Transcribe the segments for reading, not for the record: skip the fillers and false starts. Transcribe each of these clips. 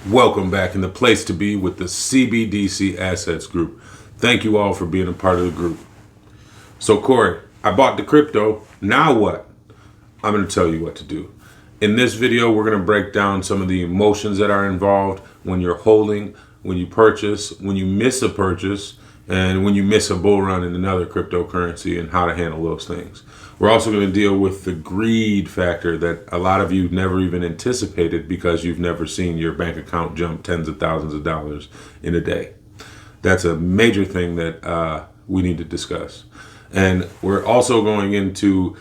Welcome back in the place to be with the CBDC Assets Group. Thank you all for being a part of the group. So Corey, I bought the crypto. Now what? I'm going to tell you what to do. In this video, we're going to break down some of the emotions that are involved when you're holding, when you purchase, when you miss a purchase, and when you miss a bull run in another cryptocurrency and how to handle those things. We're also going to deal with the greed factor that a lot of you never even anticipated because you've never seen your bank account jump tens of thousands of dollars in a day. That's a major thing that we need to discuss. And we're also going into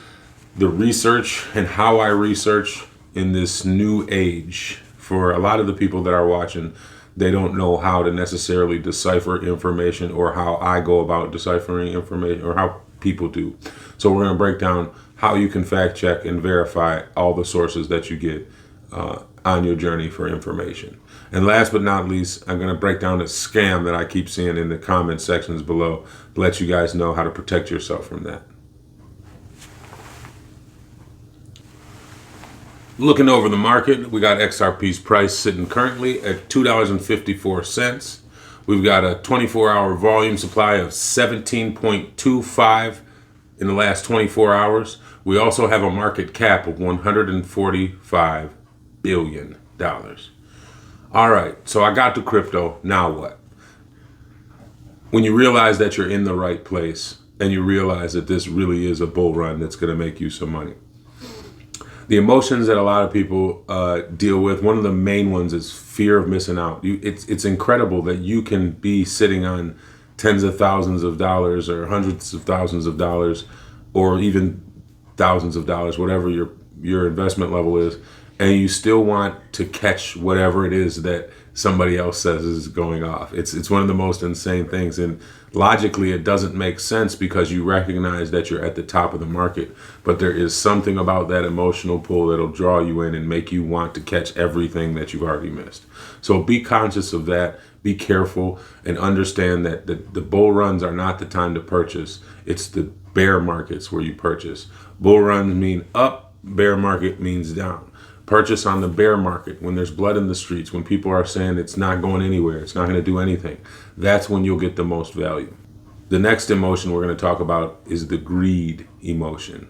the research and how I research in this new age. For a lot of the people that are watching, they don't know how to necessarily decipher information or how I go about deciphering information or how people do. So we're going to break down how you can fact check and verify all the sources that you get on your journey for information. And last but not least, I'm going to break down the scam that I keep seeing in the comment sections below to let you guys know how to protect yourself from that. Looking over the market, we got XRP's price sitting currently at $2.54. We've got a 24-hour volume supply of 17.25 in the last 24 hours. We also have a market cap of $145 billion. All right, so I got the crypto. Now what? When you realize that you're in the right place and you realize that this really is a bull run that's going to make you some money. The emotions that a lot of people deal with, one of the main ones is fear of missing out. It's incredible that you can be sitting on tens of thousands of dollars or hundreds of thousands of dollars or even thousands of dollars, whatever your investment level is, and you still want to catch whatever it is that somebody else says is going off. It's one of the most insane things, and logically it doesn't make sense because you recognize that you're at the top of the market, but there is something about that emotional pull that'll draw you in and make you want to catch everything that you've already missed. So be conscious of that, be careful, and understand that the bull runs are not the time to purchase. It's the bear markets where you purchase. Bull runs mean up, bear market means down. Purchase on the bear market when there's blood in the streets, when people are saying it's not going anywhere, it's not going to do anything. That's when you'll get the most value. The next emotion we're going to talk about is the greed emotion.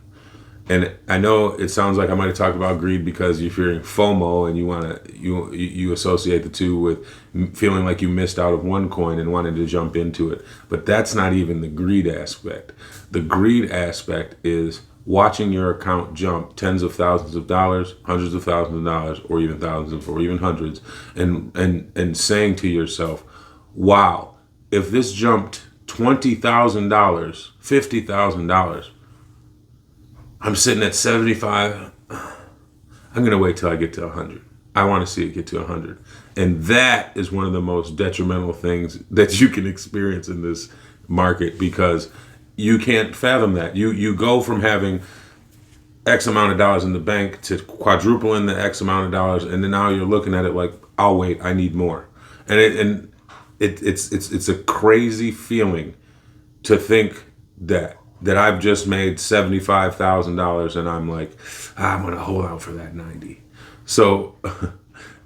And I know it sounds like I might have talked about greed because you're fearing FOMO and you associate the two with feeling like you missed out of one coin and wanting to jump into it. But that's not even the greed aspect. The greed aspect is watching your account jump tens of thousands of dollars, hundreds of thousands of dollars, or even thousands or even hundreds, and saying to yourself, wow, if this jumped $20,000, $50,000, I'm sitting at 75. I'm going to wait till I get to 100. I want to see it get to 100. And that is one of the most detrimental things that you can experience in this market because you can't fathom that. You go from having X amount of dollars in the bank to quadrupling the X amount of dollars, and then now you're looking at it like, I'll wait, I need more. And it's a crazy feeling to think that I've just made $75,000 and I'm like, I'm gonna hold out for that 90. So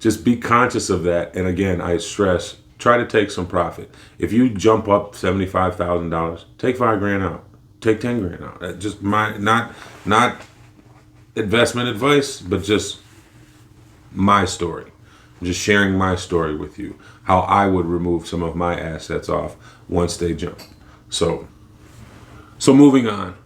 just be conscious of that. And again, I stress, try to take some profit. If you jump up $75,000, take $5,000 out, take $10,000 out. Just not investment advice, but just my story. I'm just sharing my story with you, how I would remove some of my assets off once they jump. So moving on,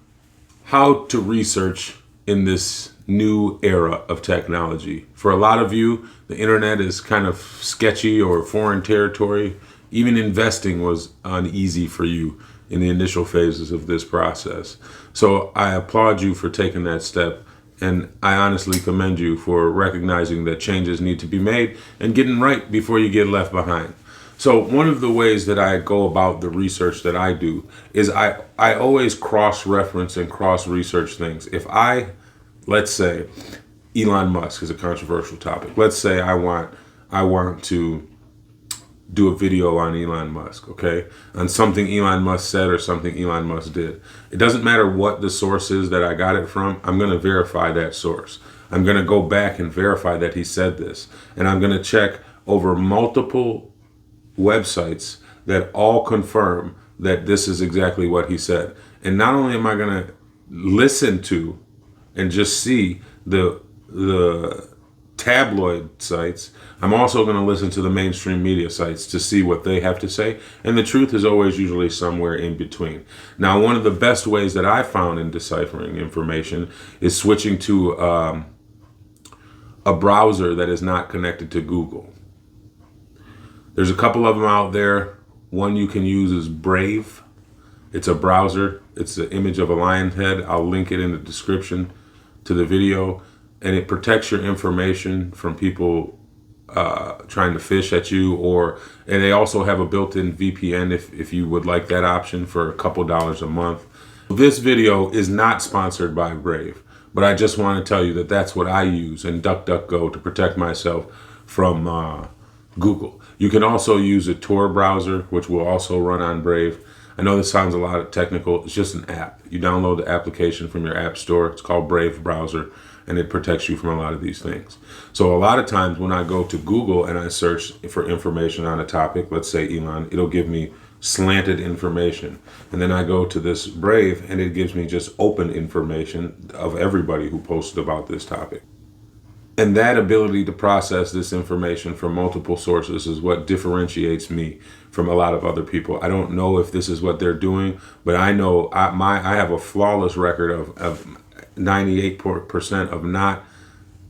how to research in this new era of technology. For a lot of you, the internet is kind of sketchy or foreign territory. Even investing was uneasy for you in the initial phases of this process. So I applaud you for taking that step, and I honestly commend you for recognizing that changes need to be made and getting right before you get left behind. So one of the ways that I go about the research that I do is I always cross-reference and cross-research things. Let's say Elon Musk is a controversial topic. Let's say I want to do a video on Elon Musk, okay? On something Elon Musk said or something Elon Musk did. It doesn't matter what the source is that I got it from, I'm going to verify that source. I'm going to go back and verify that he said this. And I'm going to check, over multiple websites that all confirm that this is exactly what he said. And not only am I going to listen to and just see the tabloid sites, I'm also going to listen to the mainstream media sites to see what they have to say. And the truth is always usually somewhere in between. Now, one of the best ways that I found in deciphering information is switching to a browser that is not connected to Google. There's a couple of them out there. One you can use is Brave. It's a browser. It's the image of a lion head. I'll link it in the description to the video. And it protects your information from people trying to fish at you, and they also have a built-in VPN if you would like that option for a couple dollars a month. This video is not sponsored by Brave, but I just want to tell you that that's what I use in DuckDuckGo to protect myself from Google. You can also use a Tor browser, which will also run on Brave. I know this sounds a lot technical. It's just an app. You download the application from your app store. It's called Brave Browser, and it protects you from a lot of these things. So a lot of times when I go to Google and I search for information on a topic, let's say Elon, it'll give me slanted information. And then I go to this Brave and it gives me just open information of everybody who posted about this topic. And that ability to process this information from multiple sources is what differentiates me from a lot of other people. I don't know if this is what they're doing, but I know I have a flawless record of 98% of not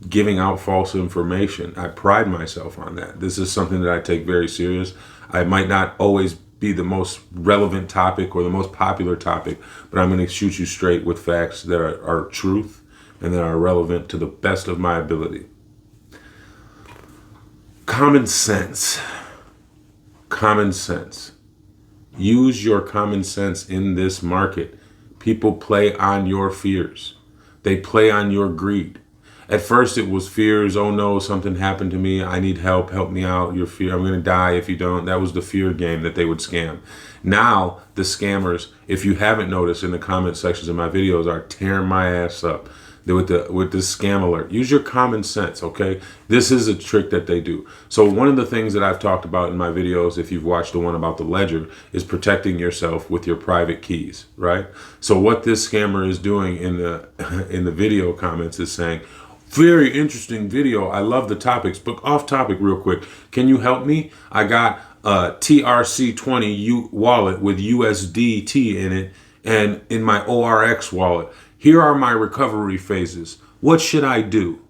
giving out false information. I pride myself on that. This is something that I take very serious. I might not always be the most relevant topic or the most popular topic, but I'm going to shoot you straight with facts that are truth and that are relevant to the best of my ability. Common sense. Common sense. Use your common sense in this market. People play on your fears. They play on your greed. At first it was fears. Oh no, something happened to me. I need help. Help me out. Your fear. I'm going to die if you don't. That was the fear game that they would scam. Now the scammers, if you haven't noticed in the comment sections of my videos, are tearing my ass up with this scam alert. Use your common sense, okay? This is a trick that they do. So one of the things that I've talked about in my videos, if you've watched the one about the ledger, is protecting yourself with your private keys, right? So what this scammer is doing in the video comments is saying, very interesting video. I love the topics, but off topic real quick. Can you help me? I got a TRC20 wallet with USDT in it and in my ORX wallet. Here are my recovery phases. What should I do?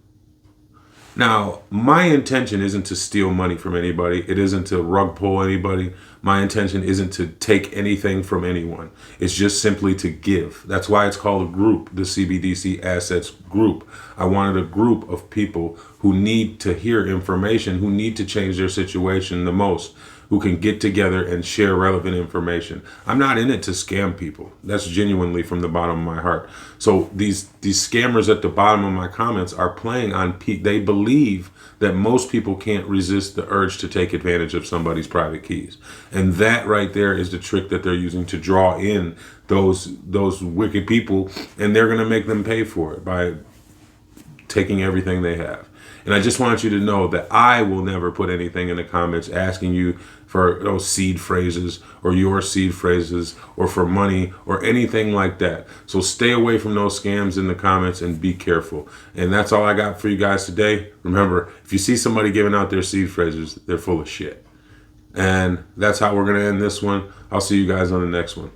Now, my intention isn't to steal money from anybody. It isn't to rug pull anybody. My intention isn't to take anything from anyone. It's just simply to give. That's why it's called a group, the CBDC Assets Group. I wanted a group of people who need to hear information, who need to change their situation the most, who can get together and share relevant information. I'm not in it to scam people. That's genuinely from the bottom of my heart. So these scammers at the bottom of my comments are playing on they believe that most people can't resist the urge to take advantage of somebody's private keys. And that right there is the trick that they're using to draw in those wicked people, and they're gonna make them pay for it by taking everything they have. And I just want you to know that I will never put anything in the comments asking you for those seed phrases or your seed phrases or for money or anything like that. So stay away from those scams in the comments and be careful. And that's all I got for you guys today. Remember, if you see somebody giving out their seed phrases, they're full of shit. And that's how we're going to end this one. I'll see you guys on the next one.